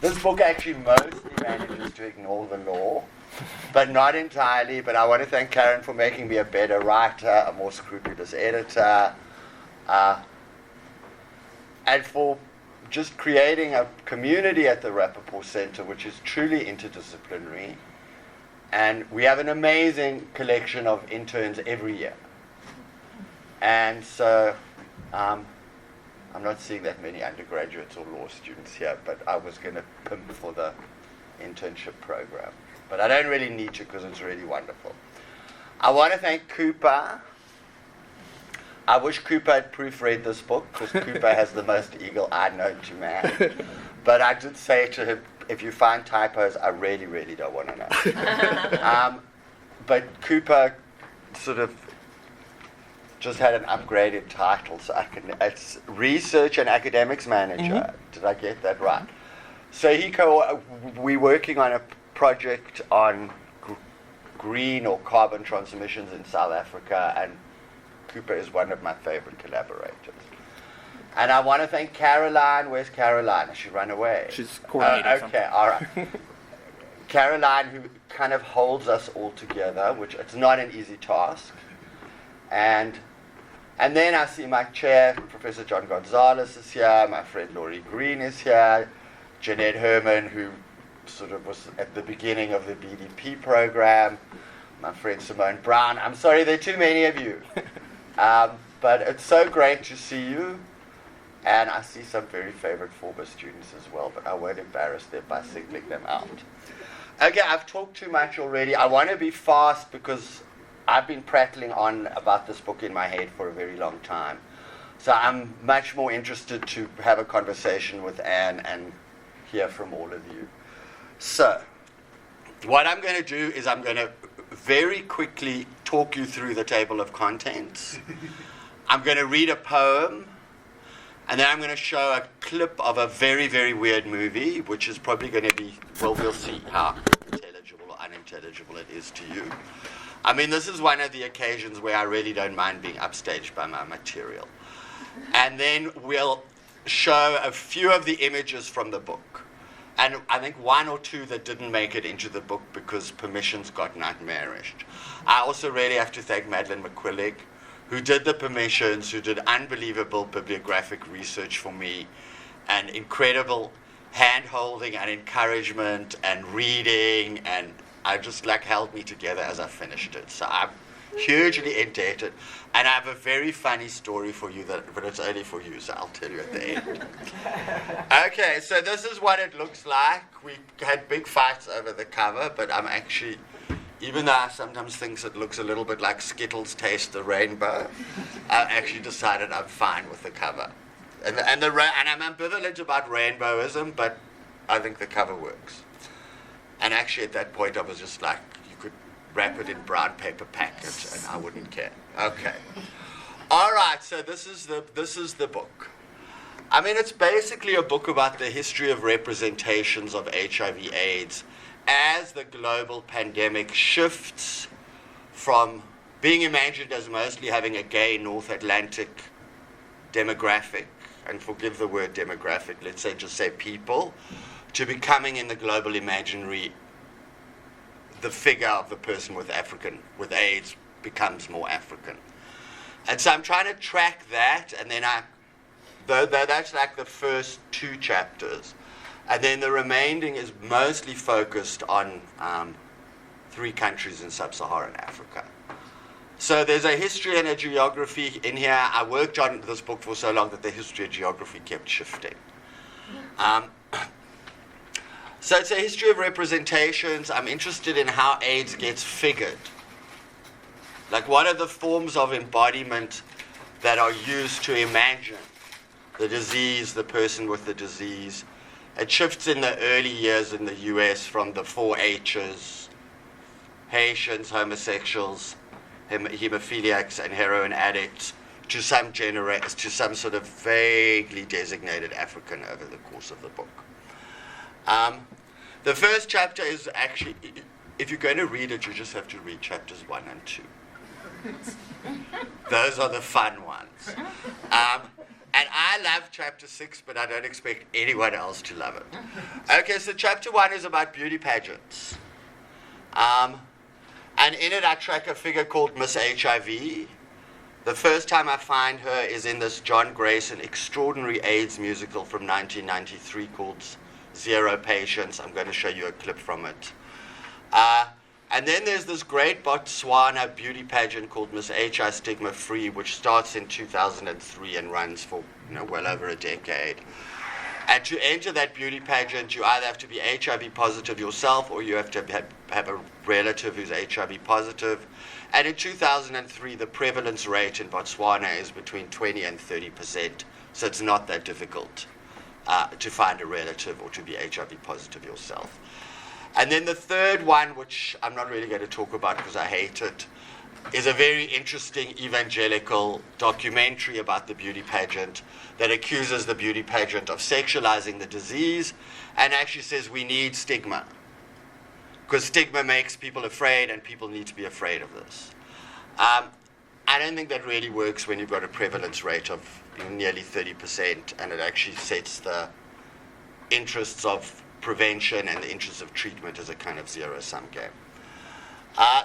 this book actually mostly manages to ignore the law, but not entirely. But I want to thank Karen for making me a better writer, a more scrupulous editor, and for just creating a community at the Rapoport Center which is truly interdisciplinary. And we have an amazing collection of interns every year. And so I'm not seeing that many undergraduates or law students here, but I was going to pimp for the internship program. But I don't really need to because it's really wonderful. I want to thank Cooper. I wish Cooper had proofread this book because Cooper has the most eagle eye known to man. But I did say to him, if you find typos, I really, really don't want to know. But Cooper sort of just had an upgraded title, so it's Research and Academics Manager. Mm-hmm. Did I get that right? So we're working on a project on green or carbon transmissions in South Africa, and Cooper is one of my favorite collaborators. And I want to thank Caroline. Where's Caroline? She ran away. She's coordinating okay, all right. Caroline, who kind of holds us all together, which it's not an easy task. And then I see my chair, Professor John Gonzalez is here, my friend Laurie Green is here, Jeanette Herman, who sort of was at the beginning of the BDP program, my friend Simone Brown. I'm sorry, there are too many of you. But it's so great to see you. And I see some very favorite former students as well, but I won't embarrass them by singling them out. Okay, I've talked too much already. I want to be fast because I've been prattling on about this book in my head for a very long time. So I'm much more interested to have a conversation with Anne and hear from all of you. So, what I'm going to do is I'm going to very quickly talk you through the table of contents. I'm going to read a poem, and then I'm going to show a clip of a very, very weird movie, which is probably going to be, well, we'll see how intelligible or unintelligible it is to you. I mean, this is one of the occasions where I really don't mind being upstaged by my material. And then we'll show a few of the images from the book. And I think one or two that didn't make it into the book because permissions got nightmarish. I also really have to thank Madeleine McQuillig, who did the permissions, who did unbelievable bibliographic research for me, and incredible hand-holding and encouragement and reading, and I just held me together as I finished it. So I'm hugely indebted, and I have a very funny story for you, but it's only for you, so I'll tell you at the end. Okay, so this is what it looks like. We had big fights over the cover, but I'm actually, even though I sometimes think it looks a little bit like Skittles Taste the Rainbow, I actually decided I'm fine with the cover. And I'm ambivalent about rainbowism, but I think the cover works. And actually at that point I was just like, you could wrap it in brown paper packets and I wouldn't care. Okay. All right, so this is the book. I mean, it's basically a book about the history of representations of HIV/AIDS as the global pandemic shifts from being imagined as mostly having a gay North Atlantic demographic, and forgive the word demographic, let's just say people, to becoming in the global imaginary the figure of the person with AIDS becomes more African. And so I'm trying to track that, and then that's like the first two chapters. And then the remaining is mostly focused on 3 countries in sub-Saharan Africa. So there's a history and a geography in here. I worked on this book for so long that the history and geography kept shifting. So it's a history of representations. I'm interested in how AIDS gets figured. Like, what are the forms of embodiment that are used to imagine the disease, the person with the disease? It shifts in the early years in the US from the 4 H's, Haitians, homosexuals, hemophiliacs, and heroin addicts, to some sort of vaguely designated African over the course of the book. The first chapter is actually, if you're going to read it, you just have to read chapters 1 and 2. Those are the fun ones. And I I love chapter 6, but I don't expect anyone else to love it. Okay, so chapter 1 is about beauty pageants. And in it I track a figure called Miss HIV. The first time I find her is in this John Grayson extraordinary AIDS musical from 1993 called Zero Patients. I'm going to show you a clip from it. And then there's this great Botswana beauty pageant called Miss HI Stigma Free, which starts in 2003 and runs for well over a decade. And to enter that beauty pageant, you either have to be HIV positive yourself or you have to have a relative who's HIV positive. And in 2003, the prevalence rate in Botswana is between 20 and 30%. So it's not that difficult to find a relative or to be HIV positive yourself. And then the third one, which I'm not really going to talk about because I hate it, is a very interesting evangelical documentary about the beauty pageant that accuses the beauty pageant of sexualizing the disease and actually says we need stigma because stigma makes people afraid and people need to be afraid of this. I don't think that really works when you've got a prevalence rate of nearly 30% and it actually sets the interests of prevention and the interests of treatment as a kind of zero-sum game.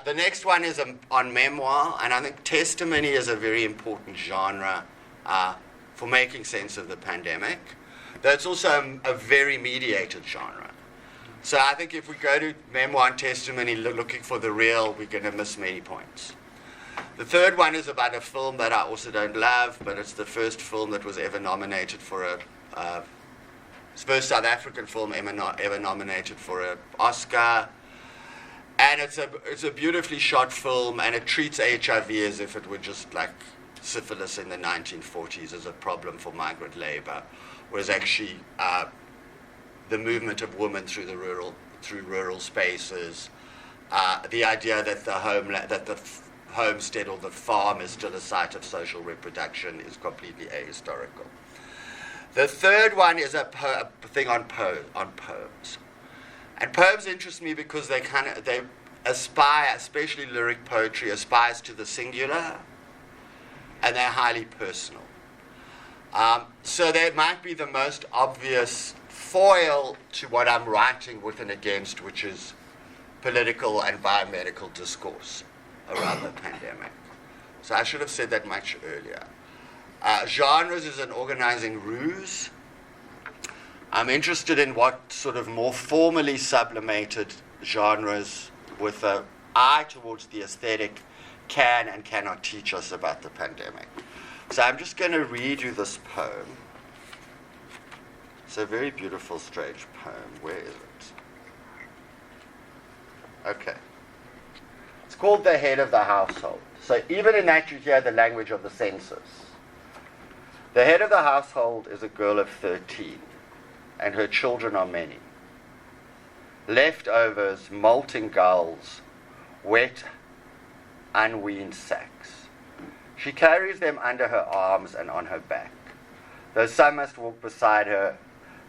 The next one is on memoir, and I think testimony is a very important genre for making sense of the pandemic. Though it's also a very mediated genre. So I think if we go to memoir and testimony looking for the real, we're going to miss many points. The third one is about a film that I also don't love, but it's the first film that was ever nominated for it's the first South African film ever nominated for an Oscar. And it's a beautifully shot film, and it treats HIV as if it were just like syphilis in the 1940s as a problem for migrant labor, whereas actually the movement of women through rural spaces, the idea that the homestead or the farm is still a site of social reproduction is completely ahistorical. The third one is a thing on poems. And poems interest me because they aspire, especially lyric poetry, aspires to the singular, and they're highly personal. So they might be the most obvious foil to what I'm writing with and against, which is political and biomedical discourse around the pandemic. So I should have said that much earlier. Genres is an organizing ruse. I'm interested in what sort of more formally sublimated genres with an eye towards the aesthetic can and cannot teach us about the pandemic. So I'm just going to read you this poem. It's a very beautiful, strange poem. Where is it? Okay. It's called The Head of the Household. So even in that you hear the language of the census. The head of the household is a girl of 13. And her children are many. Leftovers, molting gulls, wet, unweaned sacks. She carries them under her arms and on her back, though some must walk beside her,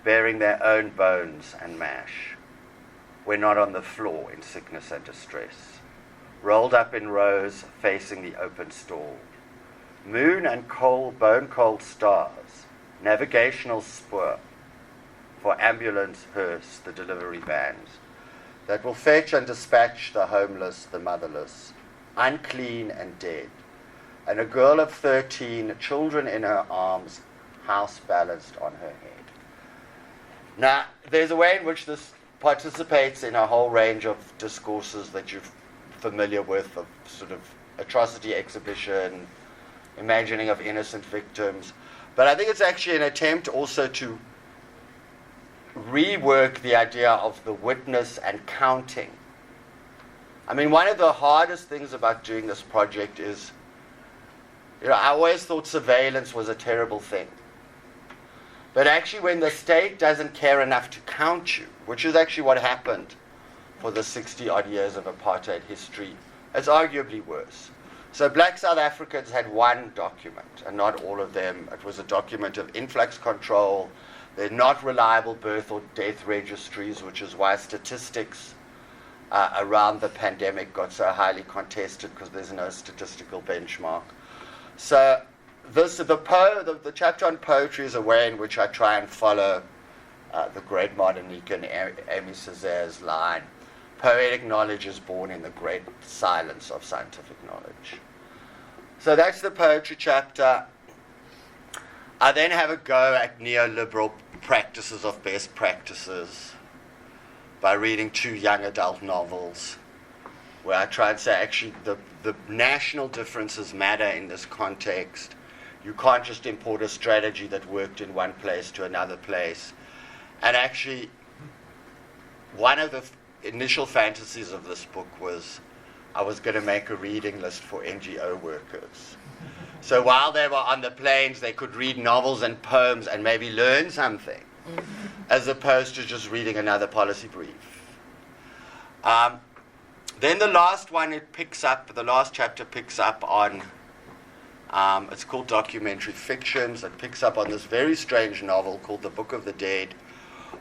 bearing their own bones and mash. We're not on the floor in sickness and distress, rolled up in rows facing the open stall. Moon and cold, bone-cold stars, navigational spur, for ambulance, hearse, the delivery vans, that will fetch and dispatch the homeless, the motherless, unclean and dead, and a girl of 13, children in her arms, house balanced on her head. Now, there's a way in which this participates in a whole range of discourses that you're familiar with, of sort of atrocity exhibition, imagining of innocent victims, but I think it's actually an attempt also to rework the idea of the witness and counting. I mean, one of the hardest things about doing this project is, I always thought surveillance was a terrible thing. But actually when the state doesn't care enough to count you, which is actually what happened for the 60-odd years of apartheid history, it's arguably worse. So black South Africans had one document, and not all of them. It was a document of influx control. They're not reliable birth or death registries, which is why statistics around the pandemic got so highly contested, because there's no statistical benchmark. So the chapter on poetry is a way in which I try and follow the great Martinique and Amy Césaire's line, poetic knowledge is born in the great silence of scientific knowledge. So that's the poetry chapter. I then have a go at neoliberal practices of best practices by reading 2 young adult novels, where I try and say actually the national differences matter in this context. You can't just import a strategy that worked in one place to another place. And actually, one of the initial fantasies of this book was I was going to make a reading list for NGO workers. So while they were on the planes, they could read novels and poems and maybe learn something, as opposed to just reading another policy brief. Then the last one, the last chapter picks up on, it's called Documentary Fictions. It picks up on this very strange novel called The Book of the Dead,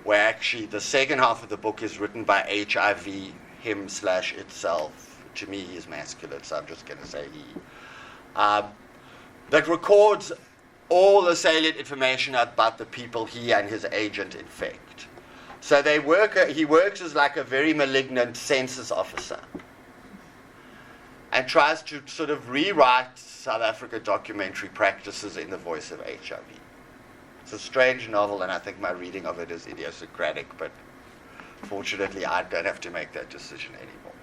where actually the second half of the book is written by HIV, him/itself. To me, he's masculine, so I'm just going to say he. That records all the salient information about the people he and his agent infect. So he works as like a very malignant census officer and tries to sort of rewrite South Africa documentary practices in the voice of HIV. It's a strange novel, and I think my reading of it is idiosyncratic, but fortunately I don't have to make that decision anymore.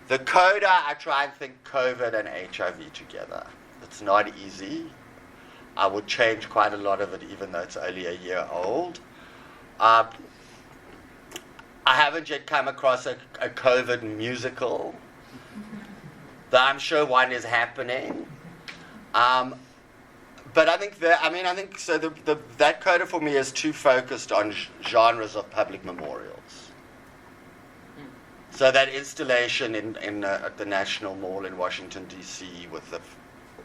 The coda, I try and think COVID and HIV together. It's not easy. I would change quite a lot of it, even though it's only a year old. I haven't yet come across a COVID musical, though I'm sure one is happening. But I think that coda for me is too focused on genres of public memorials. So that installation at the National Mall in Washington, D.C. with the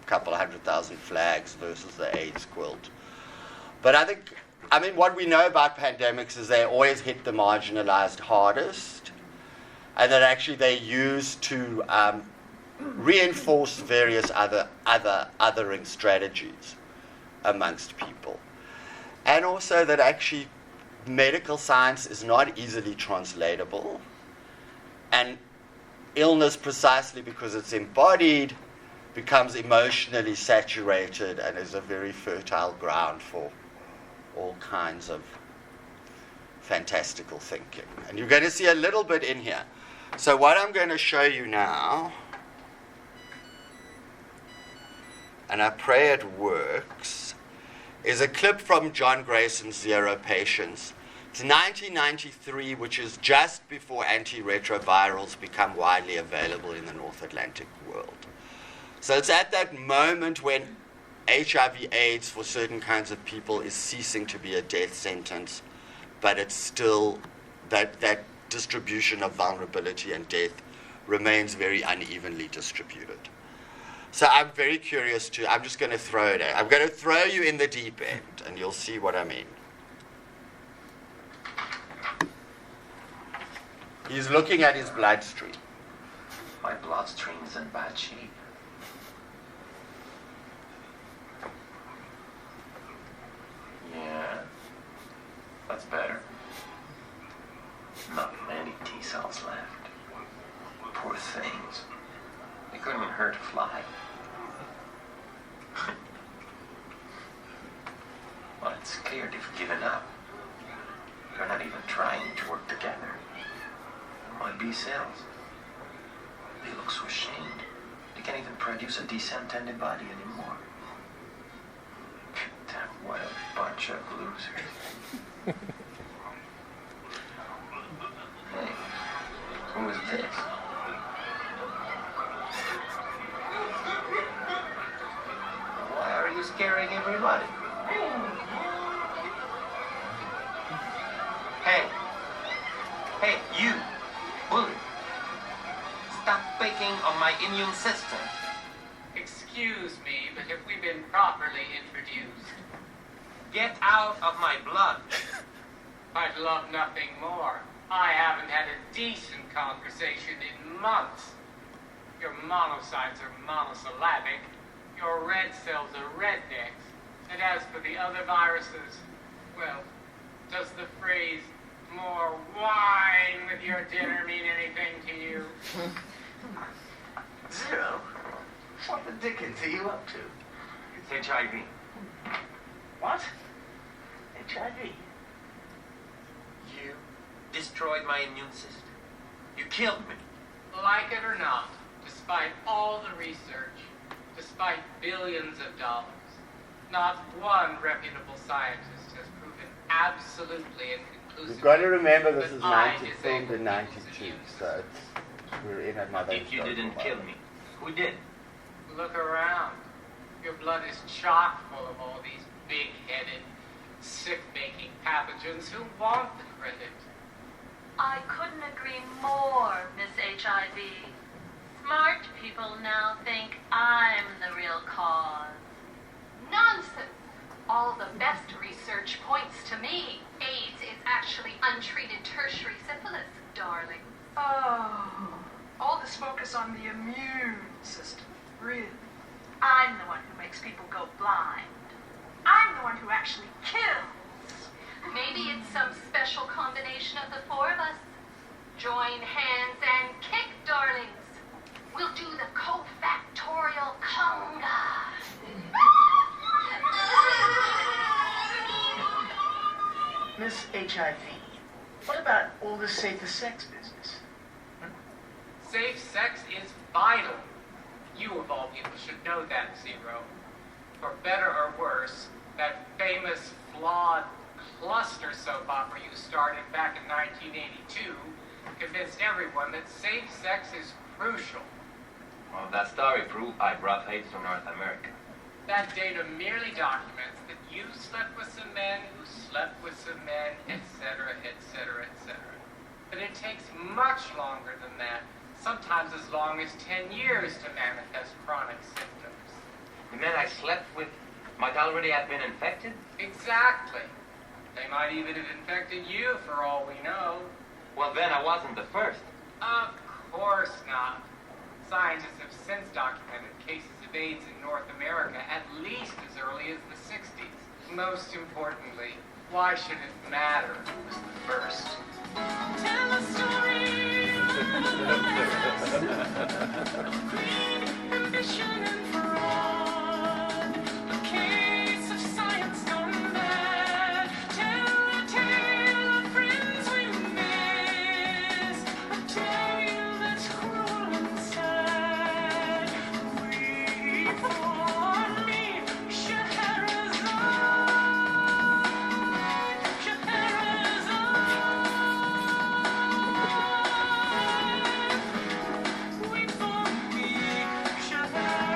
couple 100,000 flags versus the AIDS quilt. But what we know about pandemics is they always hit the marginalized hardest, and that actually they're used to reinforce various other othering strategies amongst people. And also that actually medical science is not easily translatable, and illness, precisely because it's embodied, becomes emotionally saturated and is a very fertile ground for all kinds of fantastical thinking. And you're going to see a little bit in here. So what I'm going to show you now, and I pray it works, is a clip from John Grayson's Zero Patience. It's 1993, which is just before antiretrovirals become widely available in the North Atlantic world. So it's at that moment when HIV/AIDS for certain kinds of people is ceasing to be a death sentence, but it's still that distribution of vulnerability and death remains very unevenly distributed. So I'm very curious I'm just going to throw it at. I'm going to throw you in the deep end, and you'll see what I mean. He's looking at his bloodstream. My bloodstream's in bad shape. Yeah, that's better. Not many T cells left. Poor things. They couldn't even hurt a fly. Well, it's clear they've given up. They're not even trying to work together. My B cells. They look so ashamed. They can't even produce a decent antibody anymore. What a bunch of losers. Hey, who is this? Why are you scaring everybody? Hey, you, bully. Stop picking on my immune system. Excuse me, but have we been properly introduced? Get out of my blood. I'd love nothing more. I haven't had a decent conversation in months. Your monocytes are monosyllabic. Your red cells are rednecks. And as for the other viruses, well, does the phrase more wine with your dinner mean anything to you? Zero? What the dickens are you up to? It's HIV. What? HIV? You destroyed my immune system. You killed me. Like it or not, despite all the research, despite billions of dollars, not one reputable scientist has proven absolutely and conclusively. You've got to remember this is that 90, I filmed in disabled 92, so we're in another. If you didn't kill me, who did? Look around. Your blood is chock full of all these big-headed, sick-making pathogens who want the credit. I couldn't agree more, Miss HIV. Smart people now think I'm the real cause. Nonsense! All the best research points to me. AIDS is actually untreated tertiary syphilis, darling. Oh, all this focus on the immune system, really. I'm the one who makes people go blind. I'm the one who actually kills. Maybe it's some special combination of the four of us. Join hands and kick, darlings. We'll do the cofactorial conga. Miss HIV, what about all this safer sex business? Safe sex is vital. You of all people should know that, Zero. For better or worse, that famous, flawed cluster soap opera you started back in 1982 convinced everyone that safe sex is crucial. Well, that story proved I brought AIDS to North America. That data merely documents that you slept with some men who slept with some men, etc., etc., etc. But it takes much longer than that, sometimes as long as 10 years to manifest chronic symptoms. The men I slept with might already have been infected? Exactly. They might even have infected you for all we know. Well, then I wasn't the first. Of course not. Scientists have since documented cases of AIDS in North America at least as early as the 60s. Most importantly, why should it matter who was the first? Tell a story of greed, ambition, and fraud. A case of science gone mad. Tell a tale of friends we miss. A tale that's cruel and sad. We for me, Scheherazade. We for me, Scheherazade.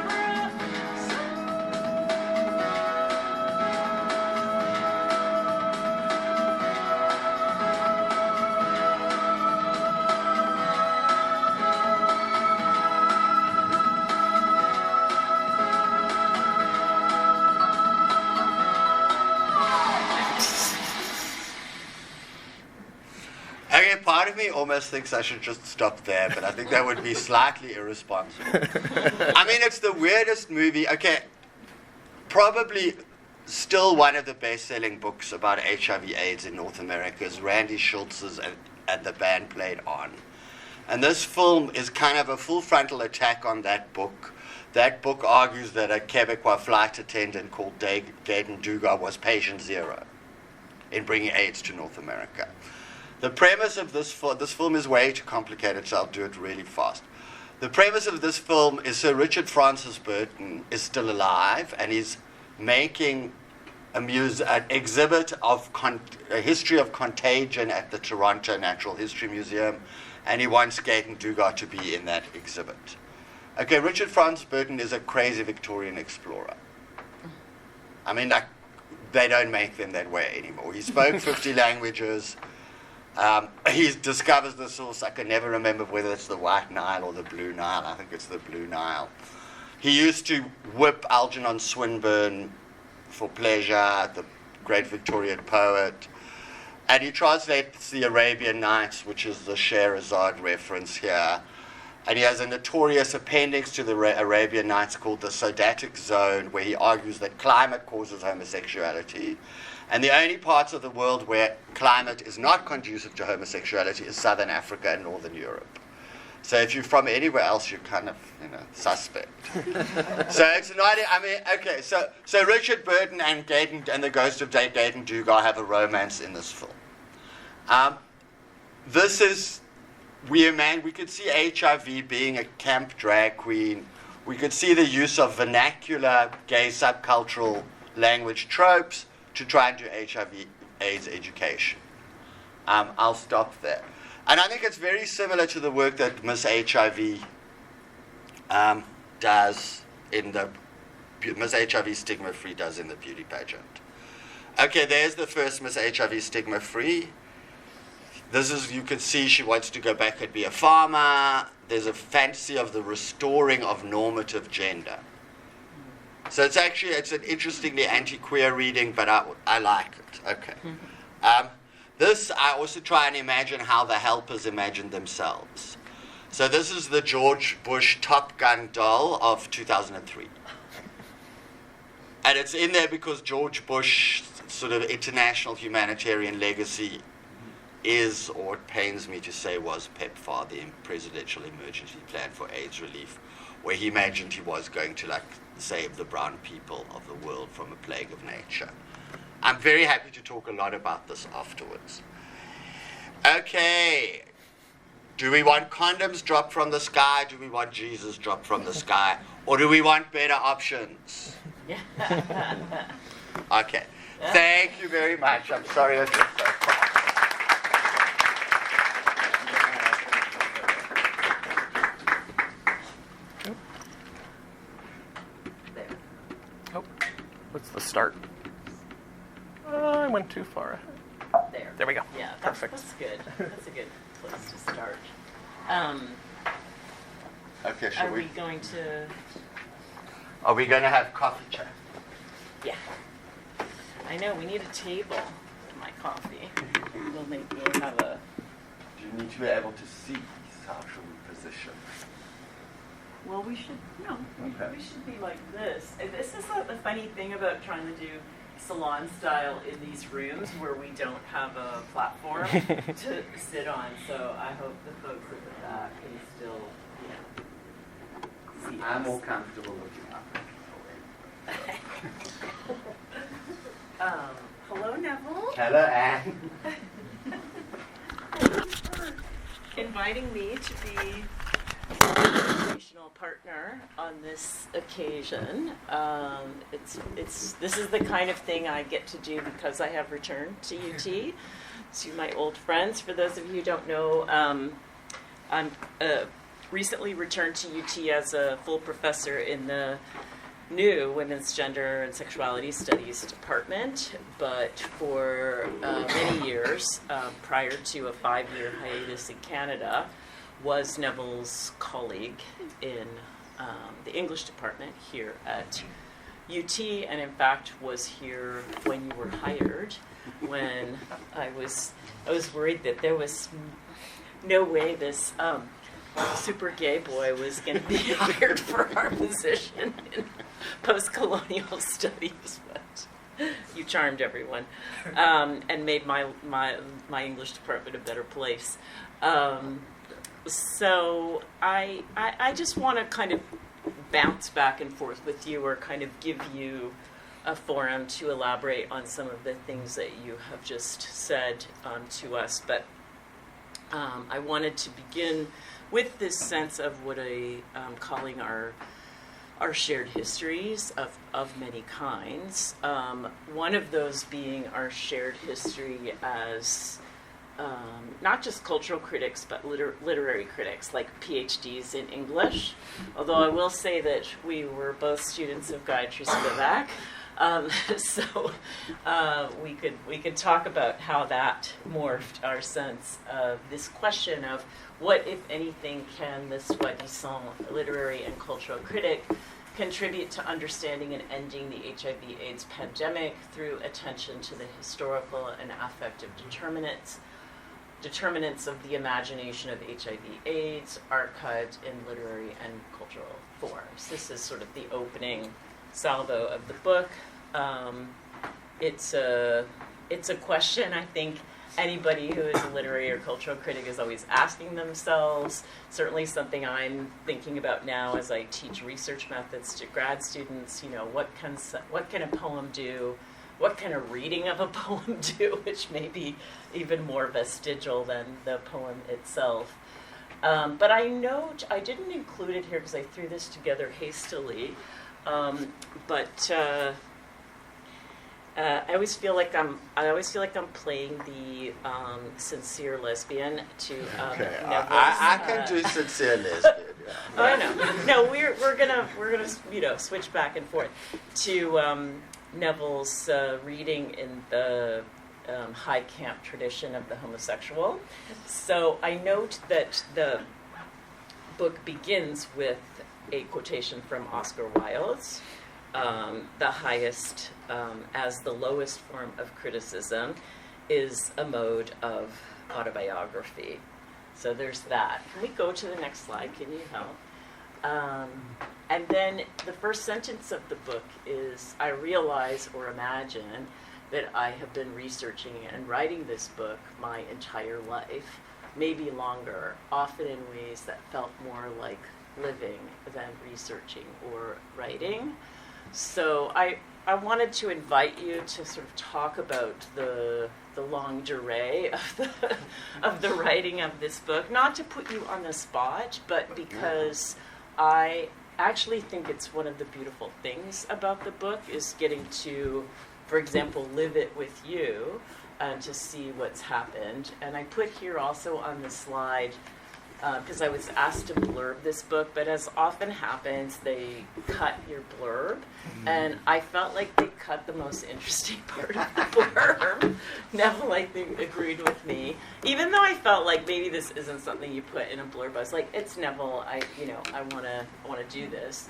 Okay, part of me almost thinks I should just stop there, but I think that would be slightly irresponsible. I mean, it's the weirdest movie. Okay, probably still one of the best-selling books about HIV/AIDS in North America is Randy Schultz's and the Band Played On. And this film is kind of a full frontal attack on that book. That book argues that a Quebecois flight attendant called Gaydon Dugas was patient zero in bringing AIDS to North America. The premise of this film is way too complicated, so I'll do it really fast. The premise of this film is Sir Richard Francis Burton is still alive, and he's making an exhibit of a history of contagion at the Toronto Natural History Museum, and he wants Gaydon Dugas to be in that exhibit. Okay, Richard Francis Burton is a crazy Victorian explorer. I mean, like, they don't make them that way anymore. He spoke 50 languages. He discovers the source. I can never remember whether it's the White Nile or the Blue Nile. I think it's the Blue Nile. He used to whip Algernon Swinburne for pleasure, the great Victorian poet. And he translates the Arabian Nights, which is the Scheherazade reference here. And he has a notorious appendix to the Arabian Nights called the Sodatic Zone, where he argues that climate causes homosexuality. And the only parts of the world where climate is not conducive to homosexuality is Southern Africa and Northern Europe. So if you're from anywhere else, you're kind of, suspect. So it's not, okay, so Richard Burton and the Ghost of Gaten Dugar have a romance in this film. This is, we could see HIV being a camp drag queen. We could see the use of vernacular gay subcultural language tropes to try and do HIV/AIDS education. I'll stop there. And I think it's very similar to the work that Miss HIV does in the Miss HIV Stigma Free does in the beauty pageant. Okay, there's the first Miss HIV Stigma Free. This is, you can see she wants to go back and be a farmer. There's a fantasy of the restoring of normative gender. So it's an interestingly anti-queer reading, but I like it. Okay. This, I also try and imagine how the helpers imagine themselves. So this is the George Bush Top Gun doll of 2003. And it's in there because George Bush's sort of international humanitarian legacy is, or it pains me to say, was PEPFAR, the Presidential Emergency Plan for AIDS Relief, where he imagined he was going to save the brown people of the world from a plague of nature. I'm very happy to talk a lot about this afterwards. Okay. Do we want condoms dropped from the sky? Do we want Jesus dropped from the sky? Or do we want better options? Okay. Thank you very much. I'm sorry that you're so quiet. Oh, what's the start? I went too far ahead. There we go. Yeah, Perfect. That's good. That's a good place to start. Okay, Are we going to? Are we going to have coffee chat? Yeah. I know, we need a table for my coffee. We'll have a... Do you need to be able to see how should we position? Well, we should, Okay. we should be like this. And this is the funny thing about trying to do salon style in these rooms where we don't have a platform to sit on. So I hope the folks at the back can still, see I'm us. more comfortable looking up. Hello, Neville. Hello, Anne. Inviting me to be a conversational partner on this occasion. This is the kind of thing I get to do because I have returned to UT, to my old friends. For those of you who don't know, I'm recently returned to UT as a full professor in the new Women's Gender and Sexuality Studies department, but for many years, prior to a 5-year hiatus in Canada, was Neville's colleague in the English department here at UT, and in fact was here when you were hired, when I was worried that there was no way this super gay boy was going to be hired for our position in post-colonial studies, but you charmed everyone and made my English department a better place. So I just want to kind of bounce back and forth with you, or kind of give you a forum to elaborate on some of the things that you have just said to us. But I wanted to begin with this sense of what I'm calling our shared histories of many kinds. One of those being our shared history as not just cultural critics, but literary critics, like PhDs in English. Although I will say that we were both students of Gayatri Spivak, so we could talk about how that morphed our sense of this question of what, if anything, can the soi-disant literary and cultural critic contribute to understanding and ending the HIV/AIDS pandemic through attention to the historical and affective determinants determinants of the imagination of HIV/AIDS archived in literary and cultural forms. This is sort of the opening salvo of the book. It's a question I think anybody who is a literary or cultural critic is always asking themselves. Certainly something I'm thinking about now as I teach research methods to grad students. You know, what can a poem do? What can a reading of a poem do, which may be even more vestigial than the poem itself. But I didn't include it here because I threw this together hastily. I always feel like I'm playing the sincere lesbian to Okay, Neville's, I can do sincere lesbian. Yeah. Oh, I know. No, we're gonna switch back and forth to Neville's reading in the high camp tradition of the homosexual. So I note that the book begins with a quotation from Oscar Wilde's. The highest, as the lowest form of criticism, is a mode of autobiography. So there's that. Can we go to the next slide? Can you help? And then the first sentence of the book is, I realize or imagine that I have been researching and writing this book my entire life, maybe longer, often in ways that felt more like living than researching or writing. So I wanted to invite you to sort of talk about the longue durée of the writing of this book, not to put you on the spot, but because I actually think it's one of the beautiful things about the book is getting to, for example, live it with you and to see what's happened. And I put here also on the slide, because I was asked to blurb this book, but as often happens, they cut your blurb, and I felt like they cut the most interesting part of the blurb. Neville, I think, agreed with me, even though I felt like maybe this isn't something you put in a blurb. I was like, it's Neville. I want to do this.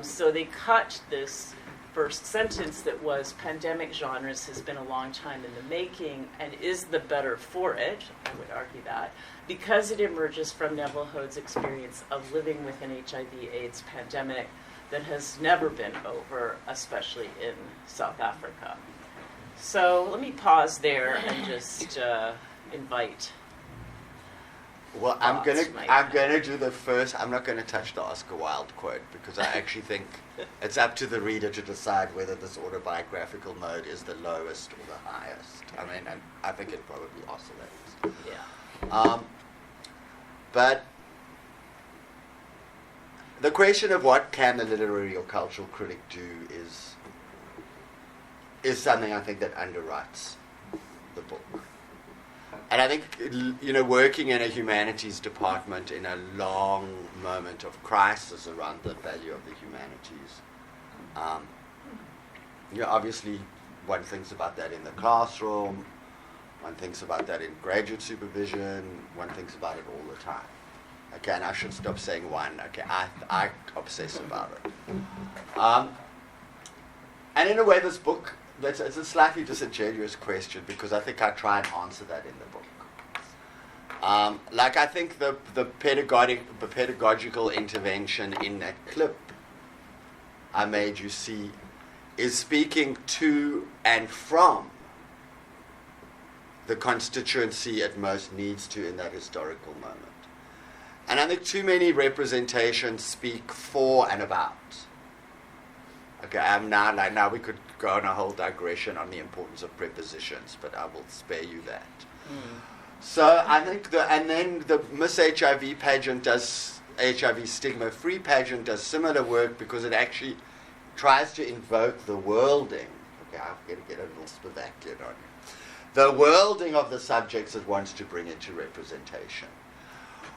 So they cut this first sentence that was, pandemic genres has been a long time in the making and is the better for it, I would argue that, because it emerges from Neville Hoad's experience of living with an HIV/AIDS pandemic that has never been over, especially in South Africa. So let me pause there and just invite. Well, I'm gonna do the first. I'm not gonna touch the Oscar Wilde quote because I actually think it's up to the reader to decide whether this autobiographical mode is the lowest or the highest. I mean, I think it probably oscillates. Yeah. But the question of what can the literary or cultural critic do is something I think that underwrites the book. And I think, working in a humanities department in a long moment of crisis around the value of the humanities, obviously one thinks about that in the classroom, one thinks about that in graduate supervision, one thinks about it all the time. Okay, and I should stop saying one. Okay, I obsess about it. And in a way, this book, it's a slightly disingenuous question because I think I try and answer that in the book. I think the pedagogical intervention in that clip I made you see is speaking to and from the constituency it most needs to in that historical moment. And I think too many representations speak for and about. Okay, now we could go on a whole digression on the importance of prepositions, but I will spare you that. So I think then the Miss HIV pageant does, HIV stigma-free pageant does similar work because it actually tries to invoke the worlding. Okay, I'm going to get a little Spivaklian on you. The worlding of the subjects it wants to bring into representation.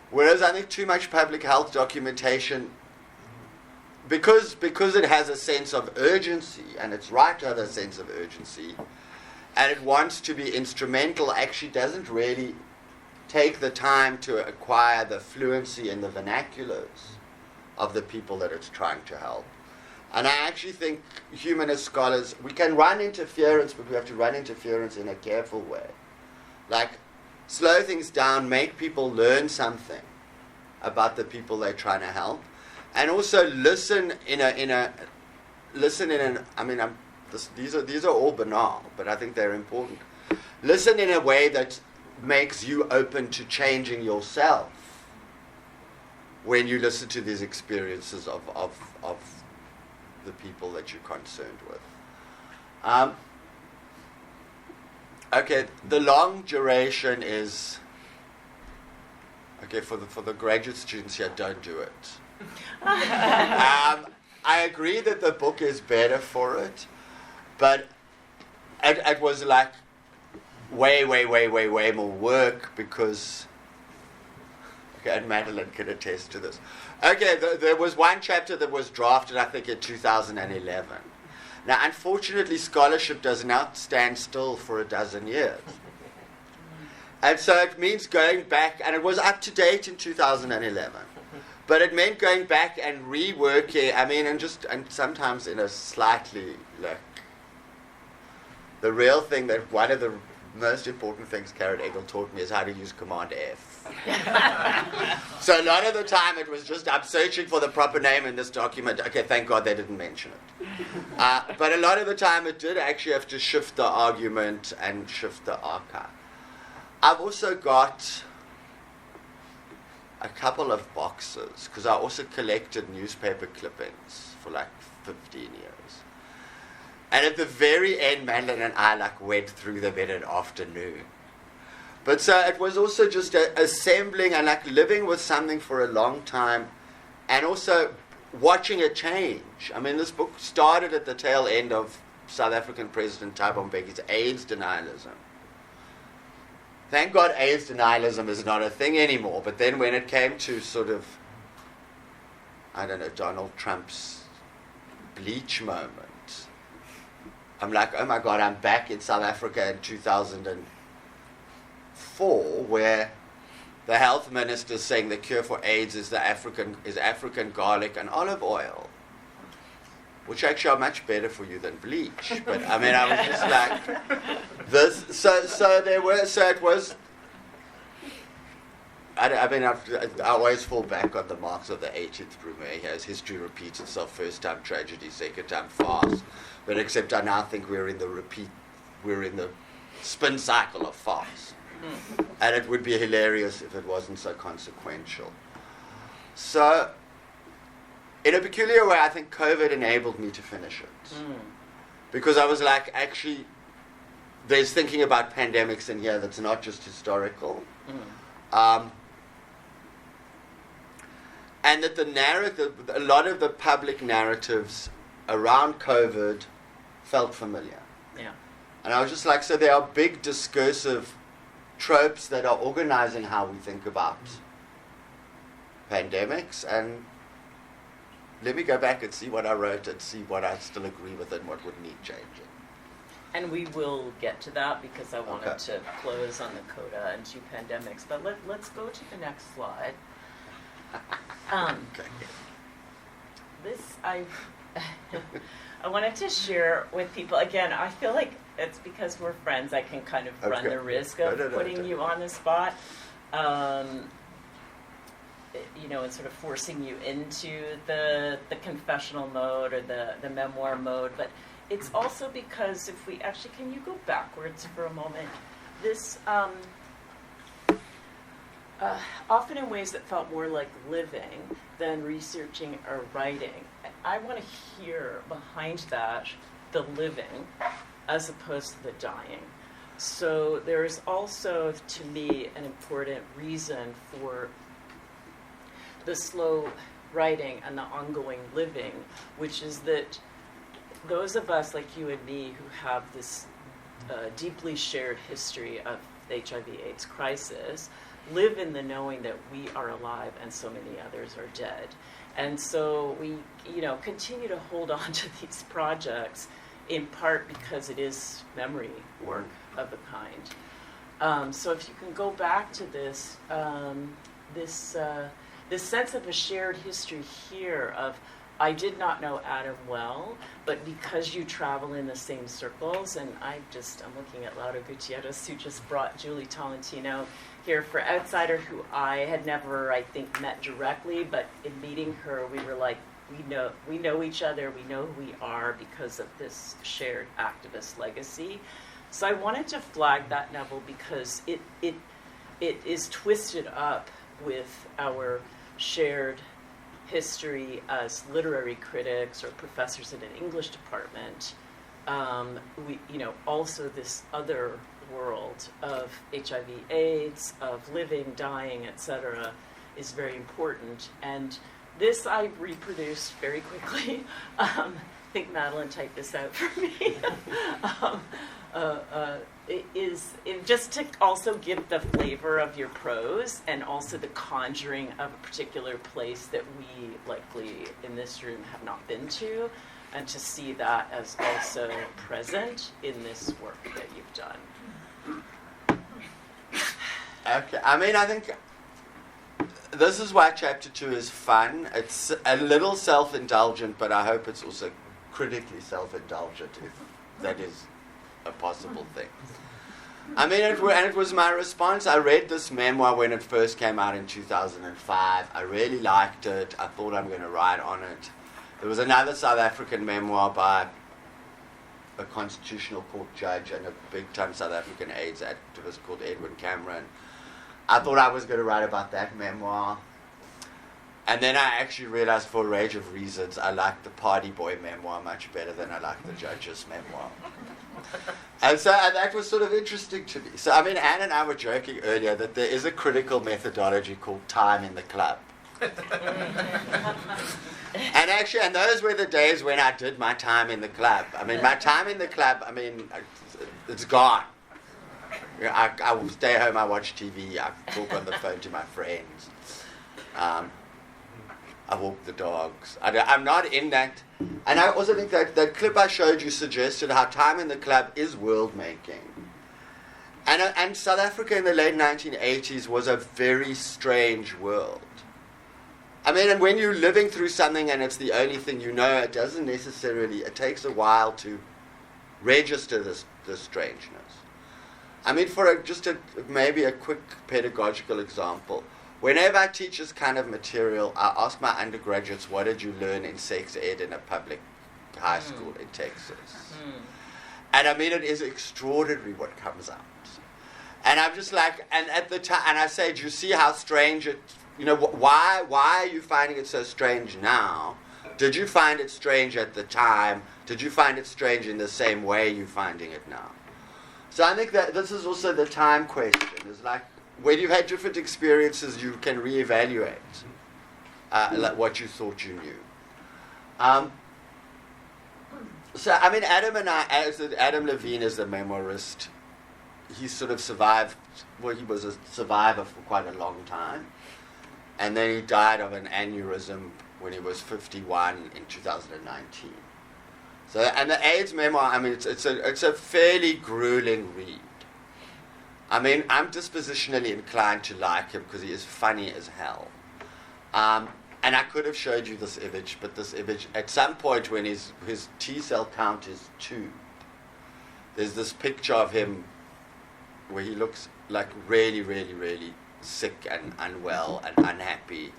Whereas I think too much public health documentation, because it has a sense of urgency, and it's right to have a sense of urgency, and it wants to be instrumental, actually doesn't really take the time to acquire the fluency in the vernaculars of the people that it's trying to help. And I actually think humanist scholars, we can run interference, but we have to run interference in a careful way. Like, slow things down, make people learn something about the people they're trying to help, and also listen in an. I mean, these are all banal, but I think they're important. Listen in a way that makes you open to changing yourself when you listen to these experiences of the people that you're concerned with. Okay, the long duration is, okay, for the graduate students here, don't do it. I agree that the book is better for it, but it was like way more work because, okay, and Madeline can attest to this. Okay, there was one chapter that was drafted, I think, in 2011. Now, unfortunately, scholarship does not stand still for a dozen years. And so it means going back, and it was up to date in 2011. But it meant going back and reworking, I mean, and sometimes in a slightly, like, the real thing that one of the most important things Karen Egel taught me is how to use Command F. So a lot of the time it was just, I'm searching for the proper name in this document. Okay, thank God they didn't mention it. But a lot of the time it did actually have to shift the argument and shift the archive. I've also got a couple of boxes, because I also collected newspaper clippings for like 15 years. And at the very end, Madeline and I like went through them in an afternoon. But so it was also just assembling and like living with something for a long time, and also watching it change. I mean, this book started at the tail end of South African President Thabo Mbeki's AIDS denialism. Thank God AIDS denialism is not a thing anymore, but then when it came to sort of, I don't know, Donald Trump's bleach moment, I'm like, oh my God, I'm back in South Africa in 2004, where the health minister is saying the cure for AIDS is African garlic and olive oil, which actually are much better for you than bleach. But I mean, I was just like, this. So it was. I mean, I always fall back on the marks of the 18th Brumaire. As history repeats itself, first time tragedy, second time farce. But except I now think we're in the spin cycle of farce. And it would be hilarious if it wasn't so consequential. So, in a peculiar way, I think COVID enabled me to finish it. Because I was like, actually, there's thinking about pandemics in here that's not just historical. And that the narrative, a lot of the public narratives around COVID felt familiar. Yeah. And I was just like, so there are big discursive tropes that are organizing how we think about pandemics, and let me go back and see what I wrote and see what I still agree with and what would need changing. And we will get to that because I wanted to close on the coda and two pandemics. But let's go to the next slide. This I wanted to share with people. Again, I feel like it's because we're friends. I can kind of run the risk of putting you on the spot. You know, and sort of forcing you into the confessional mode or the memoir mode. But it's also because if we actually, can you go backwards for a moment? This, often in ways that felt more like living than researching or writing. I want to hear behind that the living as opposed to the dying. So there is also, to me, an important reason for the slow writing and the ongoing living, which is that those of us like you and me who have this deeply shared history of the HIV/AIDS crisis live in the knowing that we are alive and so many others are dead. And so we, continue to hold on to these projects in part because it is memory work of a kind. So if you can go back to this, this sense of a shared history here of I did not know Adam well, but because you travel in the same circles, and I'm looking at Laura Gutierrez, who just brought Julie Tolentino here for Outsider, who I had never, I think, met directly, but in meeting her, we were like, we know each other, we know who we are because of this shared activist legacy. So I wanted to flag that, Neville, because it is twisted up with our shared history as literary critics or professors in an English department. We, also this other world of HIV/AIDS, of living, dying, etc., is very important. And this I reproduced very quickly. I think Madeline typed this out for me. Just to also give the flavor of your prose and also the conjuring of a particular place that we likely in this room have not been to, and to see that as also present in this work that you've done. Okay, I think this is why chapter 2 is fun. It's a little self-indulgent, but I hope it's also critically self-indulgent, if that is a possible thing. It was my response. I read this memoir when it first came out in 2005. I really liked it. I thought I'm going to write on it. There was another South African memoir by a constitutional court judge and a big-time South African AIDS activist called Edwin Cameron. I thought I was going to write about that memoir. And then I actually realized, for a range of reasons, I liked the Party Boy memoir much better than I liked the judge's memoir. And so that was sort of interesting to me. So, Anne and I were joking earlier that there is a critical methodology called time in the club. And those were the days when I did my time in the club. My time in the club, it's gone. I will stay home, I watch TV, I talk on the phone to my friends. I walk the dogs. I'm not in that. And I also think that clip I showed you suggested how time in the club is world-making. And South Africa in the late 1980s was a very strange world. And when you're living through something and it's the only thing you know, it doesn't necessarily, it takes a while to register the strangeness. For maybe a quick pedagogical example, whenever I teach this kind of material, I ask my undergraduates, what did you learn in sex ed in a public high school in Texas? And it is extraordinary what comes out. And I'm just like, and at the time, and I say, do you see how strange it, why are you finding it so strange now? Did you find it strange at the time? Did you find it strange in the same way you're finding it now? So I think that this is also the time question. It's like, when you've had different experiences, you can reevaluate what you thought you knew. Adam and I, Adam Levine is the memoirist. He sort of survived, he was a survivor for quite a long time. And then he died of an aneurysm when he was 51 in 2019. So, and the AIDS memoir, it's a fairly grueling read. I'm dispositionally inclined to like him because he is funny as hell. And I could have showed you this image, but this image, at some point when his T-cell count is 2, there's this picture of him where he looks like really, really, really sick and unwell and unhappy.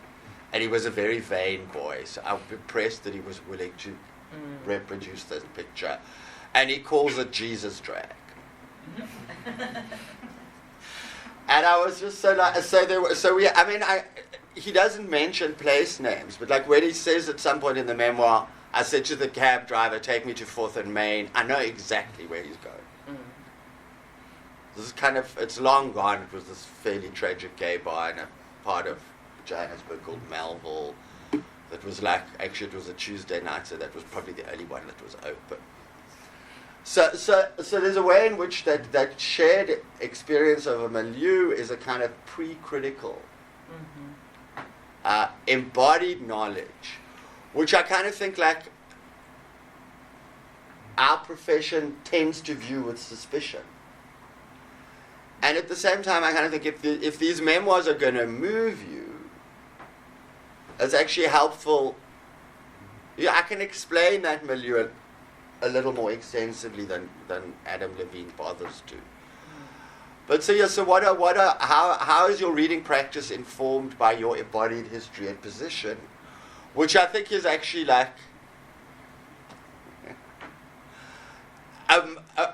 And he was a very vain boy, so I'm impressed that he was willing to reproduce this picture. And he calls it Jesus drag. And I was just he doesn't mention place names, but like when he says at some point in the memoir, I said to the cab driver, take me to 4th and Main, I know exactly where he's going. This is it's long gone. It was this fairly tragic gay bar in a part of Johannesburg called Melville. That was actually it was a Tuesday night, so that was probably the only one that was open. So there's a way in which that shared experience of a milieu is a kind of pre-critical, embodied knowledge, which I kind of think our profession tends to view with suspicion. And at the same time, I kind of think if these memoirs are going to move you, it's actually helpful I can explain that milieu a little more extensively than Adam Levine bothers to. But so how is your reading practice informed by your embodied history and position, which I think is actually like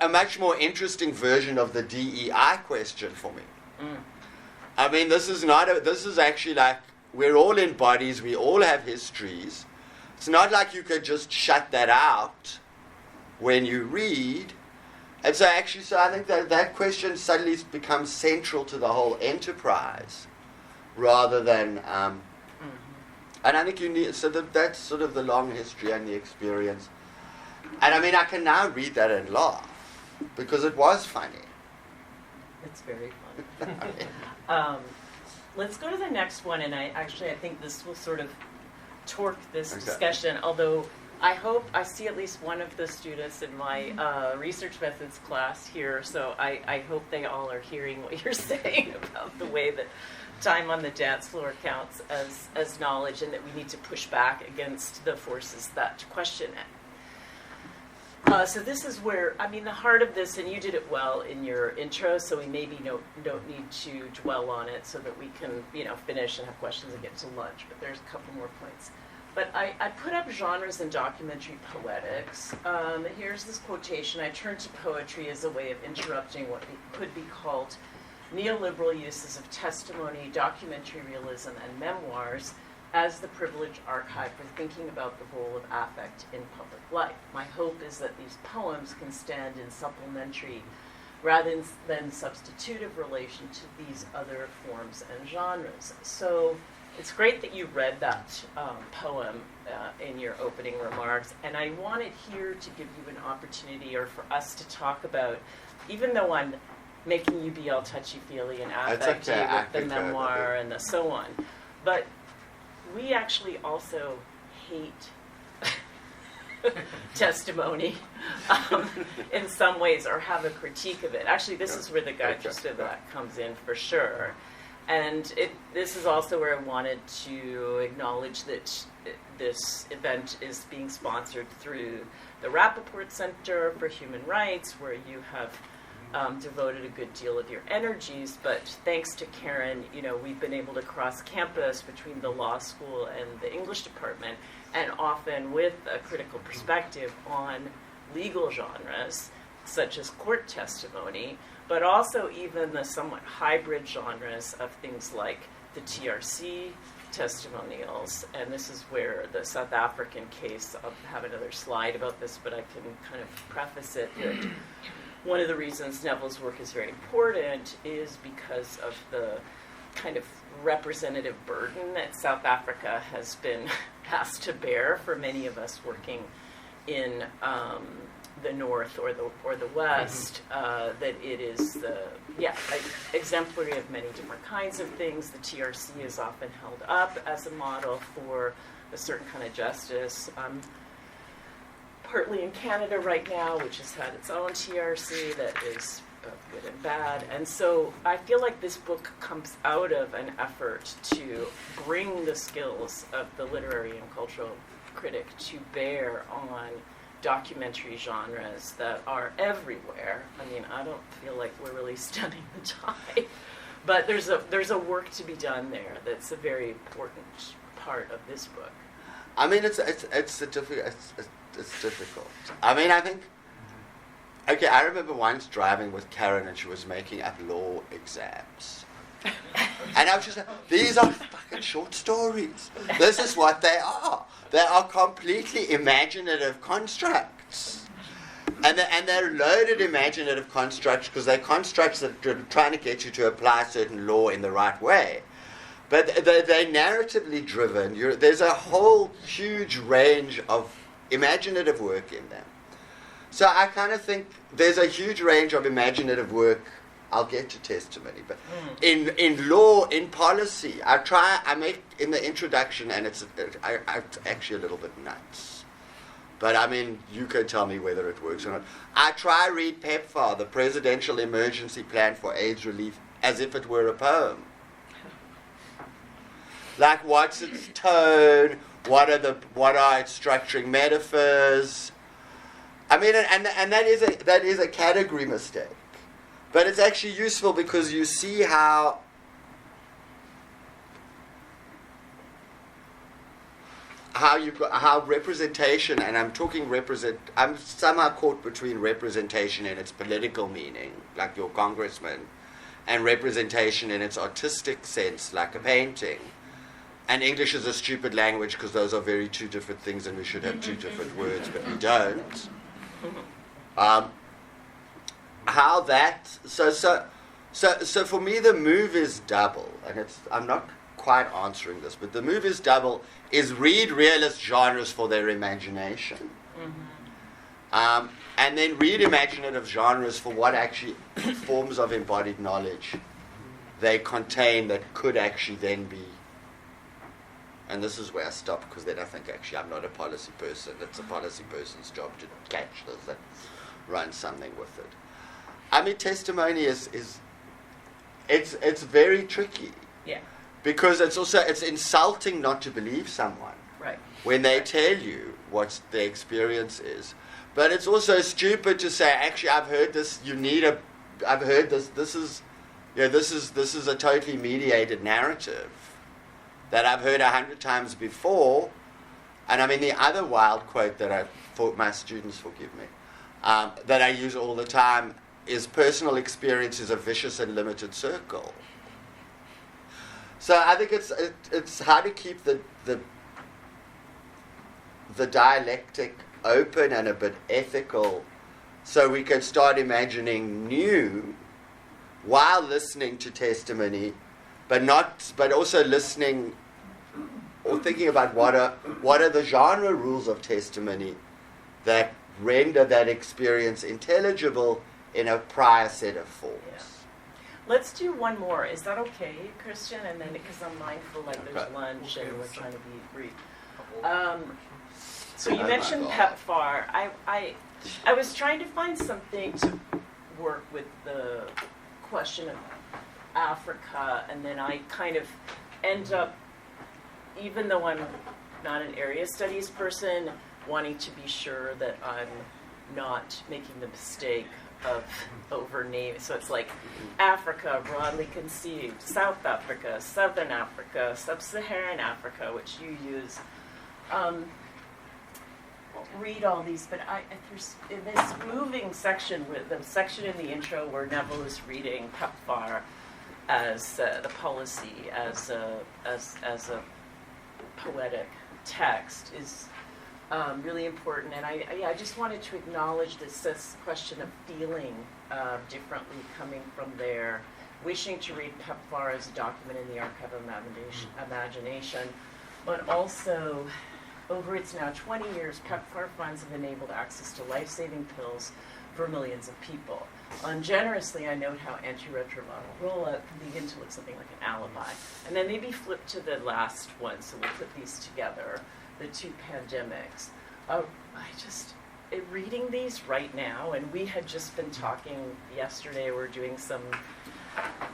a much more interesting version of the DEI question for me. I mean, this is actually like, we're all in bodies, we all have histories. It's not like you could just shut that out when you read. And so I think that question suddenly becomes central to the whole enterprise, rather than, and I think you need, so that's sort of the long history and the experience. And I mean, I can now read that and laugh, because it was funny. It's very funny. Let's go to the next one, and I think this will sort of torque this discussion, although I hope I see at least one of the students in my research methods class here, so I hope they all are hearing what you're saying about the way that time on the dance floor counts as knowledge, and that we need to push back against the forces that question it. So this is where, I mean, the heart of this, and you did it well in your intro, so we maybe don't need to dwell on it so that we can, finish and have questions and get to lunch, but there's a couple more points. But I put up genres in documentary poetics. Here's this quotation: "I turn to poetry as a way of interrupting what could be called neoliberal uses of testimony, documentary realism, and memoirs as the privileged archive for thinking about the role of affect in public life. My hope is that these poems can stand in supplementary rather than substitutive relation to these other forms and genres." So it's great that you read that poem in your opening remarks, and I wanted here to give you an opportunity, or for us to talk about, even though I'm making you be all touchy-feely and affecty with the memoir and the so on, but we actually also hate testimony in some ways, or have a critique of it. Actually, this is where the Geister of that comes in for sure. And this is also where I wanted to acknowledge that this event is being sponsored through the Rapoport Center for Human Rights, where you have devoted a good deal of your energies, but thanks to Karen, we've been able to cross campus between the law school and the English department, and often with a critical perspective on legal genres, such as court testimony, but also even the somewhat hybrid genres of things like the TRC testimonials. And this is where the South African case, I'll have another slide about this, but I can kind of preface it that one of the reasons Neville's work is very important is because of the kind of representative burden that South Africa has been asked to bear for many of us working in the North or the West, that it is exemplary of many different kinds of things. The TRC is often held up as a model for a certain kind of justice. Partly in Canada right now, which has had its own TRC that is both good and bad. And so I feel like this book comes out of an effort to bring the skills of the literary and cultural critic to bear on documentary genres that are everywhere. I mean, I don't feel like we're really stemming the tide, but there's a work to be done there that's a very important part of this book. I mean, it's difficult. I mean, I think, I remember once driving with Karen and she was making up law exams. And I was just like, these are fucking short stories. This is what they are. They are completely imaginative constructs. And they're loaded imaginative constructs because they're constructs that are trying to get you to apply certain law in the right way. But they're narratively driven. There's a whole huge range of imaginative work in them. So I kind of think there's a huge range of imaginative work. I'll get to testimony, but in law, in policy, I make in the introduction, and it's actually a little bit nuts. But I mean, you can tell me whether it works or not. I try read PEPFAR, the Presidential Emergency Plan for AIDS Relief, as if it were a poem. Like, what's its tone? what are its structuring metaphors? I mean, and that is a category mistake, but it's actually useful because you see how representation, and I'm somehow caught between representation in its political meaning, like your congressman, and representation in its artistic sense, like a painting. And English is a stupid language because those are very two different things, and we should have two different words, but we don't. So for me, the move is double, and I'm not quite answering this, but the move is double. Is read realist genres for their imagination, and then read imaginative genres for what actually forms of embodied knowledge they contain that could actually then be. And this is where I stop, because then I think actually I'm not a policy person. It's a policy person's job to catch this and run something with it. I mean, testimony is very tricky. Yeah. Because it's insulting not to believe someone. Right. When they tell you what their experience is. But it's also stupid to say, actually, I've heard this, I've heard this, this is a totally mediated narrative that I've heard 100 times before. And I mean, the other wild quote that I thought my students forgive me, that I use all the time is personal experience is a vicious and limited circle. So I think it's how to keep the dialectic open and a bit ethical, so we can start imagining new while listening to testimony, but also listening or thinking about what are the genre rules of testimony that render that experience intelligible in a prior set of forms. Yeah. Let's do one more. Is that okay, Christian? And then, because I'm mindful, like there's lunch and we're trying to be brief. So you mentioned PEPFAR. I was trying to find something to work with the question of Africa, and then I kind of end up, even though I'm not an area studies person, wanting to be sure that I'm not making the mistake of overnaming. So it's like Africa, broadly conceived, South Africa, Southern Africa, sub-Saharan Africa, which you use. Read all these, but there's in this moving section, the section in the intro where Neville is reading PEPFAR as the policy, as a poetic text, is really important. And I just wanted to acknowledge this question of feeling differently coming from there, wishing to read PEPFAR as a document in the archive of imagination, but also, over its now 20 years, PEPFAR funds have enabled access to life-saving pills for millions of people. Ungenerously, I note how antiretroviral rollout can begin to look something like an alibi. And then maybe flip to the last one, so we'll put these together, the two pandemics. Reading these right now, and we had just been talking yesterday, we're doing some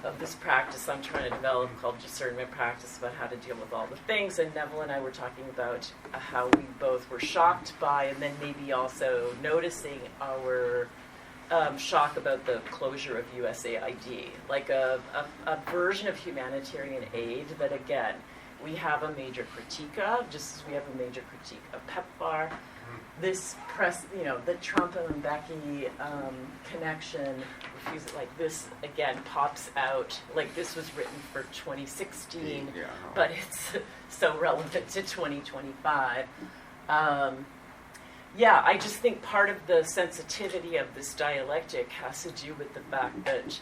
of this practice I'm trying to develop called discernment practice, about how to deal with all the things, and Neville and I were talking about how we both were shocked by, and then maybe also noticing our shock about the closure of USAID, like a version of humanitarian aid that, again, we have a major critique of, just as we have a major critique of PEPFAR. This press, the Trump and Becky connection, like this again pops out. Like this was written for 2016, but it's so relevant to 2025. I just think part of the sensitivity of this dialectic has to do with the fact that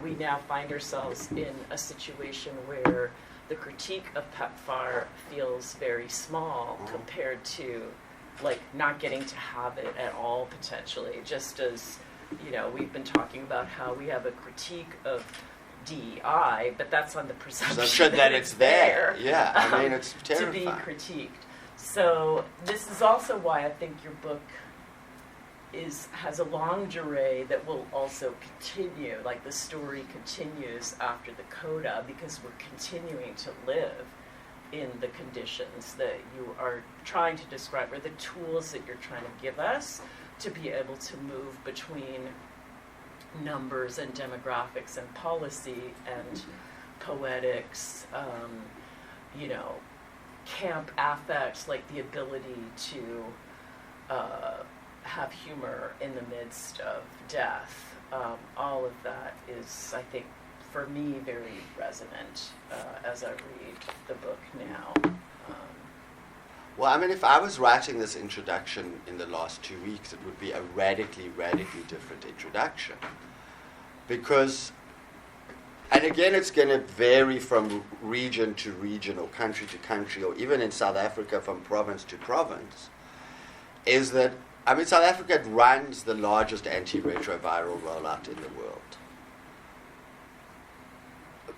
we now find ourselves in a situation where the critique of PEPFAR feels very small compared to like not getting to have it at all potentially, just as we've been talking about how we have a critique of DEI, but that's on the presumption that it's there. Yeah, I mean, it's terrifying. To be critiqued. So this is also why I think your book has a longue durée that will also continue, like the story continues after the coda, because we're continuing to live in the conditions that you are trying to describe, or the tools that you're trying to give us to be able to move between numbers and demographics and policy and poetics, camp affect, like the ability to have humor in the midst of death. All of that is, I think, for me, very resonant as I read the book now. Well, I mean, if I was writing this introduction in the last 2 weeks, it would be a radically, radically different introduction. Because, and again, it's going to vary from region to region or country to country, or even in South Africa from province to province, is that, I mean, South Africa runs the largest antiretroviral rollout in the world.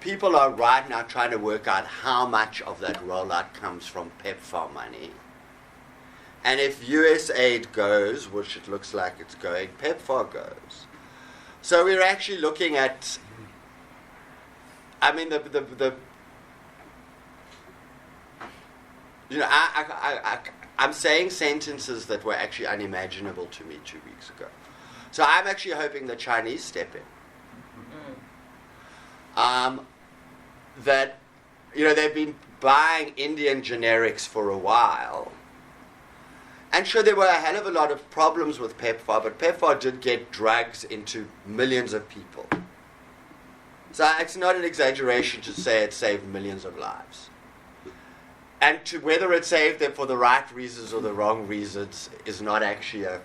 People are right now trying to work out how much of that rollout comes from PEPFAR money. And if US aid goes, which it looks like it's going, PEPFAR goes. So we're actually looking at, I mean, I'm saying sentences that were actually unimaginable to me 2 weeks ago. So I'm actually hoping the Chinese step in. That, they've been buying Indian generics for a while. And sure, there were a hell of a lot of problems with PEPFAR, but PEPFAR did get drugs into millions of people. So it's not an exaggeration to say it saved millions of lives. And to whether it saved them for the right reasons or the wrong reasons is not actually a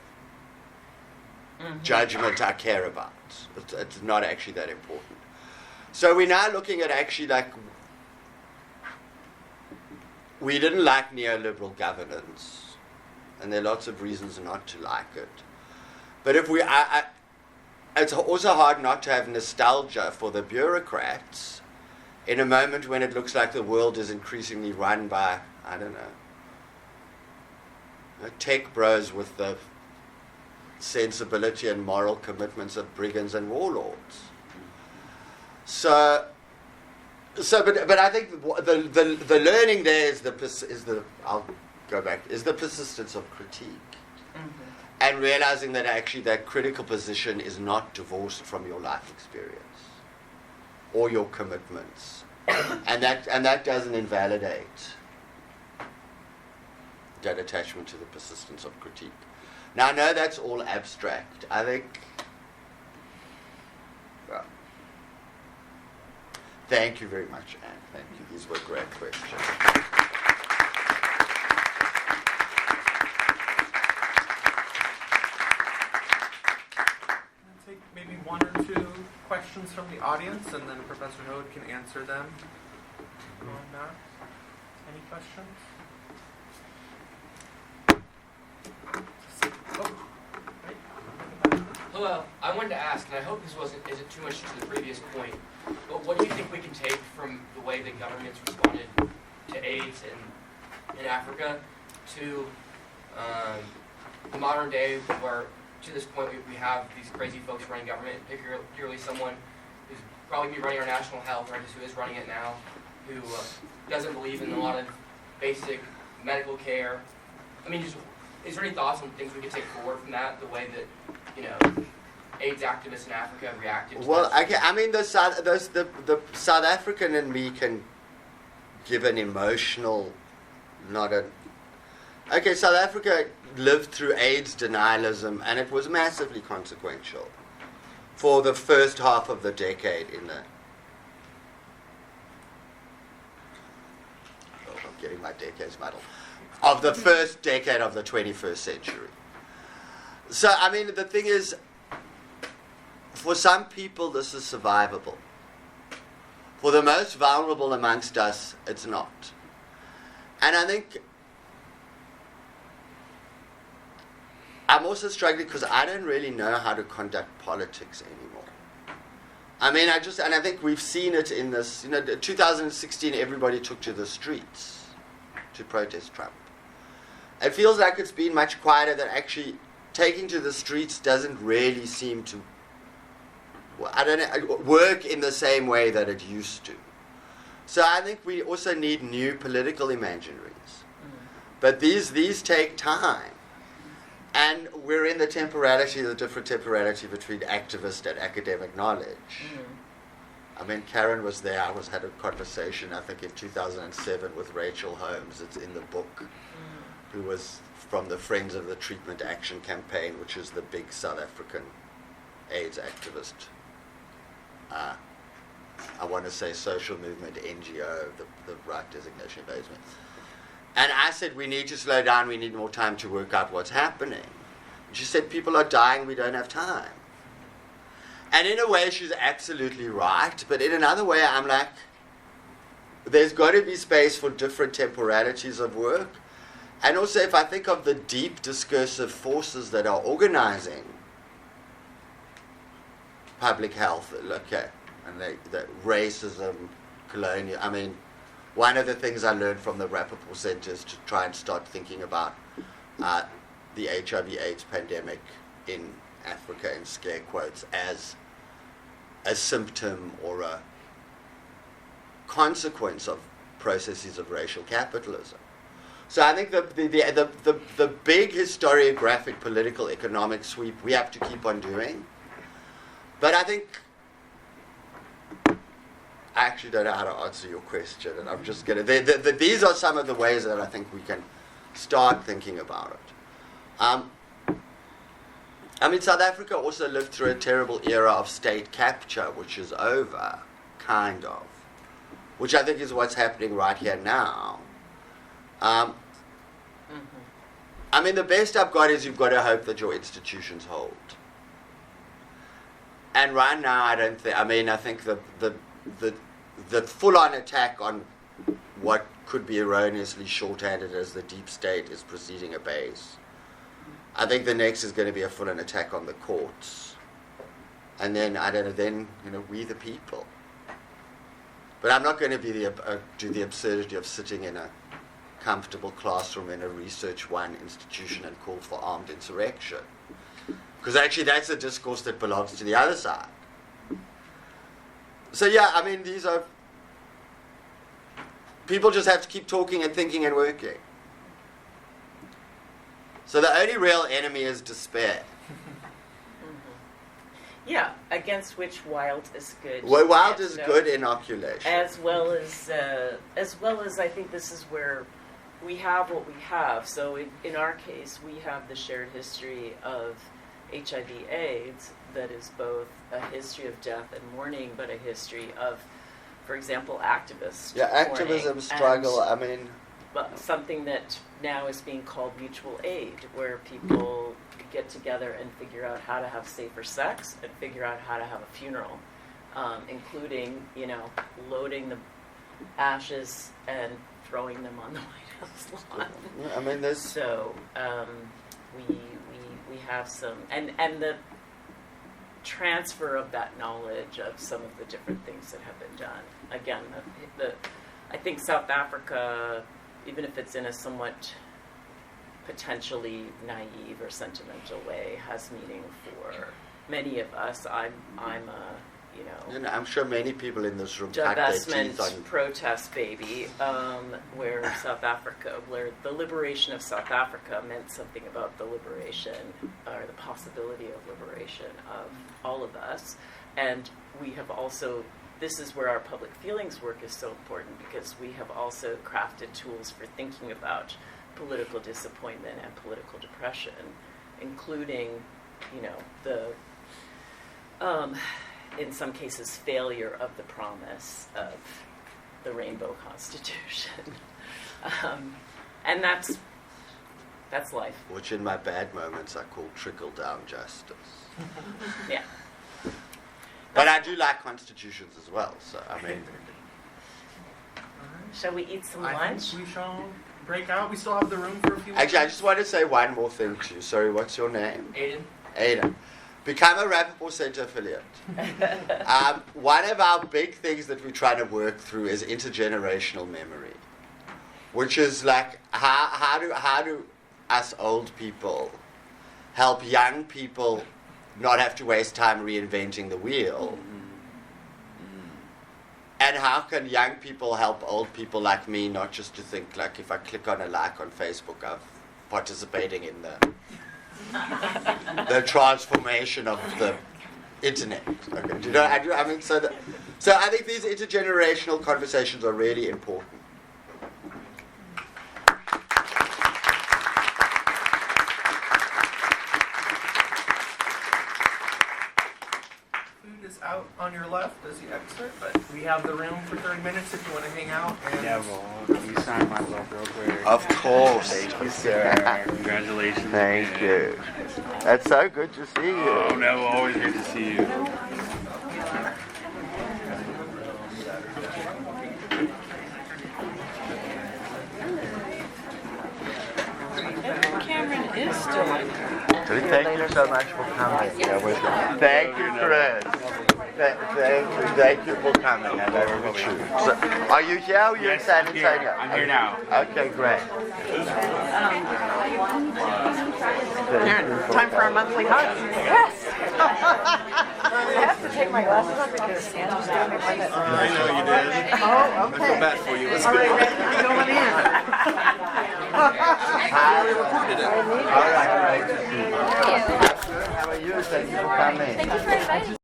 judgment I care about. It's not actually that important. So we're now looking at actually we didn't like neoliberal governance, and there are lots of reasons not to like it. But if it's also hard not to have nostalgia for the bureaucrats in a moment when it looks like the world is increasingly run by, tech bros with the sensibility and moral commitments of brigands and warlords. But I think the learning there is the persistence of critique, and realizing that actually that critical position is not divorced from your life experience or your commitments, and that doesn't invalidate that attachment to the persistence of critique. Now I know that's all abstract. I think. Thank you very much, Anne. Thank you. These were great questions. I'll take maybe one or two questions from the audience, and then Professor Hoad can answer them on that. Any questions? Hello. I wanted to ask, and I hope this isn't too much to the previous point, but what do you think we can take from the way that governments responded to AIDS in Africa to the modern day, where to this point we have these crazy folks running government, particularly someone who's probably be running our national health, or just who is running it now, who doesn't believe in a lot of basic medical care. I mean, is there any thoughts on things we could take forward from that, the way that AIDS activists in Africa reacted to Well, that? I mean, the South African in me can give an emotional, South Africa lived through AIDS denialism, and it was massively consequential for the first half of the decade I'm getting my decades muddled. Of the first decade of the 21st century. So, I mean, the thing is, for some people, this is survivable. For the most vulnerable amongst us, it's not. And I think I'm also struggling because I don't really know how to conduct politics anymore. I mean, I think we've seen it in this, 2016, everybody took to the streets to protest Trump. It feels like it's been much quieter, that actually taking to the streets doesn't really seem to work in the same way that it used to. So I think we also need new political imaginaries. But these take time. And we're in the different temporality between activist and academic knowledge. I mean, Karen was there. I had a conversation, I think, in 2007 with Rachel Holmes. It's in the book, who was from the Friends of the Treatment Action Campaign, which is the big South African AIDS activist. I want to say social movement, NGO, the right designation of AIDS. And I said, we need to slow down. We need more time to work out what's happening. And she said, people are dying. We don't have time. And in a way, she's absolutely right. But in another way, I'm like, there's got to be space for different temporalities of work. And also, if I think of the deep discursive forces that are organizing public health, okay, and the racism, colonial, I mean, one of the things I learned from the Rapoport Center is to try and start thinking about the HIV/AIDS pandemic in Africa, in scare quotes, as a symptom or a consequence of processes of racial capitalism. So I think the big historiographic, political, economic sweep we have to keep on doing. But I think I actually don't know how to answer your question, and I'm just going to... These are some of the ways that I think we can start thinking about it. I mean, South Africa also lived through a terrible era of state capture, which is over, kind of, which I think is what's happening right here now. I mean, the best I've got is you've got to hope that your institutions hold. And right now, I don't think... I mean, I think the full-on attack on what could be erroneously shorthanded as the deep state is proceeding apace. I think the next is going to be a full-on attack on the courts. And then, I don't know, we the people. But I'm not going to be do the absurdity of sitting in a comfortable classroom in a Research One institution and call for armed insurrection. Because actually that's a discourse that belongs to the other side. So yeah, I mean, these are... People just have to keep talking and thinking and working. So the only real enemy is despair. Yeah, against which wild is good. Well, wild is good inoculation. As well as I think this is where we have what we have. So in our case, we have the shared history of HIV/AIDS that is both a history of death and mourning, but a history of, for example, activists. Yeah, activism, struggle, I mean... Something that now is being called mutual aid, where people get together and figure out how to have safer sex and figure out how to have a funeral, including, loading the ashes and throwing them on the White House lawn. I mean, there's... So we have some, and the transfer of that knowledge of some of the different things that have been done. Again, I think South Africa, even if it's in a somewhat potentially naive or sentimental way, has meaning for many of us. I'm I'm sure many people in this room cut their teeth on... divestment protest baby, where the liberation of South Africa meant something about the liberation, or the possibility of liberation of all of us. And we have also, this is where our public feelings work is so important, because we have also crafted tools for thinking about political disappointment and political depression, including, the... in some cases, failure of the promise of the Rainbow Constitution. And that's life. Which in my bad moments I call trickle-down justice. Yeah. But I do like constitutions as well, so I mean... Shall we eat some I lunch? think we shall break out. We still have the room for a few minutes. Actually, I just want to say one more thing to you. Sorry, what's your name? Aiden. Become a Rapoport Center affiliate. One of our big things that we're trying to work through is intergenerational memory, which is like how do us old people help young people not have to waste time reinventing the wheel, And how can young people help old people like me not just to think like if I click on a like on Facebook, I'm participating in the transformation of the internet. Okay. Do you know? I mean, so I think these intergenerational conversations are really important. Food is out on your left as you exit, but we have the room for 30 minutes if you want to hang out. And Neville, can you sign my book real quick? Of course. Thank you, sir. Congratulations. Thank again. you. It's so good to see you. Oh, Neville, always good to see you. Cameron is still in there. Thank you so much for coming. Thank you, Chris. Thank you for coming. And I will shoot. So, are you here or are you in San Antonio? I'm here now. Okay, great. Karen, time for our monthly hug. Yes. I have to take my glasses off because Andrew's giving me one that. I know you did. Oh, okay. I feel bad for you. Let's All go. right, ready? Going in. I already recorded it. All right, great to see you. How are you? Thank you for coming. Thank you for inviting me.